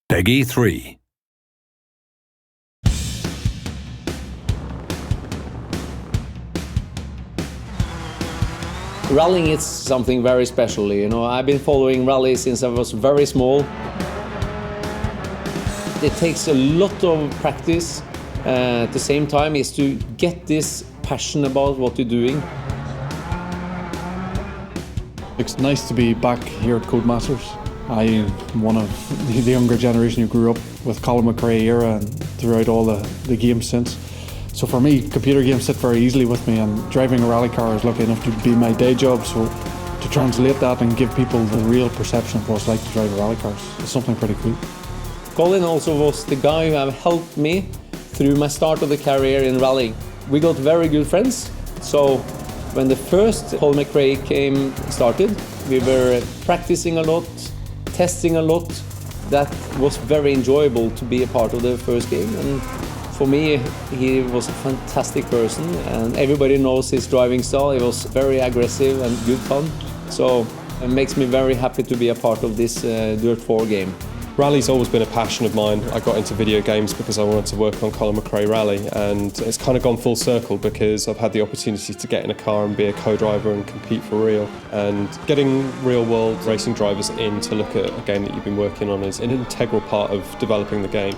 Peggy 3. Rallying is something very special, you know. I've been following rally since I was very small. It takes a lot of practice. At the same time is to get this passion about what you're doing. It's nice to be back here at Codemasters. I'm one of the younger generation who grew up with Colin McRae era and throughout all the games since. So for me, computer games sit very easily with me, and driving a rally car is lucky enough to be my day job. So to translate that and give people the real perception of what it's like to drive a rally car is something pretty cool. Colin also was the guy who have helped me through my start of the career in rallying. We got very good friends. So when the first Colin McRae started, we were practicing a lot, testing a lot. That was very enjoyable to be a part of the first game. And for me, he was a fantastic person, and everybody knows his driving style. He was very aggressive and good fun. So it makes me very happy to be a part of this DiRT 4 game. Rally's always been a passion of mine. I got into video games because I wanted to work on Colin McRae Rally, and it's kind of gone full circle because I've had the opportunity to get in a car and be a co-driver and compete for real. And getting real-world racing drivers in to look at a game that you've been working on is an integral part of developing the game.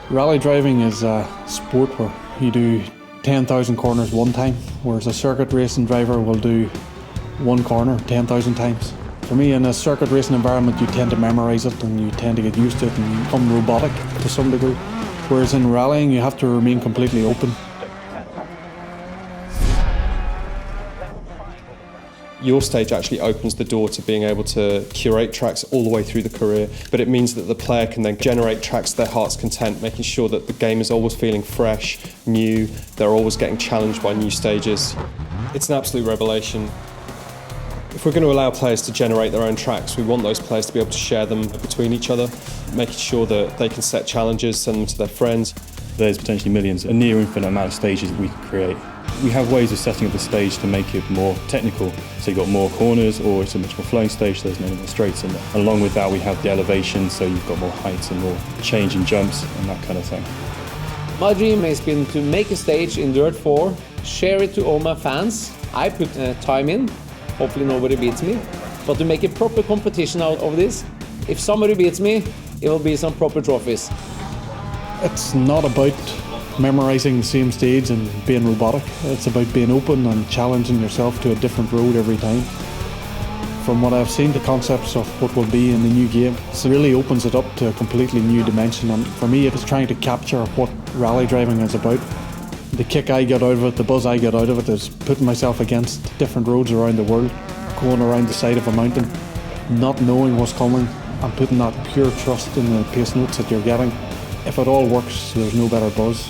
Rally driving is a sport where you do 10,000 corners one time, whereas a circuit racing driver will do one corner 10,000 times. For me, in a circuit racing environment, you tend to memorise it and you tend to get used to it and you become robotic to some degree. Whereas in rallying, you have to remain completely open. Your stage actually opens the door to being able to curate tracks all the way through the career, but it means that the player can then generate tracks to their heart's content, making sure that the game is always feeling fresh, new, they're always getting challenged by new stages. It's an absolute revelation. If we're going to allow players to generate their own tracks, we want those players to be able to share them between each other, making sure that they can set challenges, send them to their friends. There's potentially millions, a near infinite amount of stages that we can create. We have ways of setting up the stage to make it more technical. So you've got more corners, or it's a much more flowing stage, so there's many more straights in there. And along with that, we have the elevation, so you've got more heights and more change in jumps and that kind of thing. My dream has been to make a stage in DiRT 4, share it to all my fans. I put time in. Hopefully nobody beats me, but to make a proper competition out of this, if somebody beats me, it will be some proper trophies. It's not about memorising the same stage and being robotic. It's about being open and challenging yourself to a different road every time. From what I've seen, the concepts of what will be in the new game, it really opens it up to a completely new dimension. And for me, it's trying to capture what rally driving is about. The kick I get out of it, the buzz I get out of it is putting myself against different roads around the world, going around the side of a mountain, not knowing what's coming and putting that pure trust in the pace notes that you're getting. If it all works, there's no better buzz.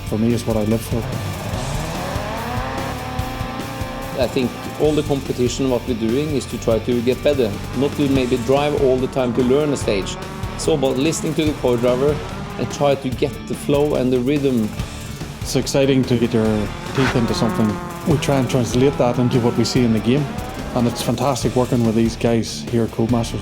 For me, it's what I live for. I think all the competition, what we're doing is to try to get better, not to maybe drive all the time to learn a stage. It's all about listening to the co-driver and try to get the flow and the rhythm. It's exciting to get your teeth into something. We try and translate that into what we see in the game, and it's fantastic working with these guys here at Codemasters.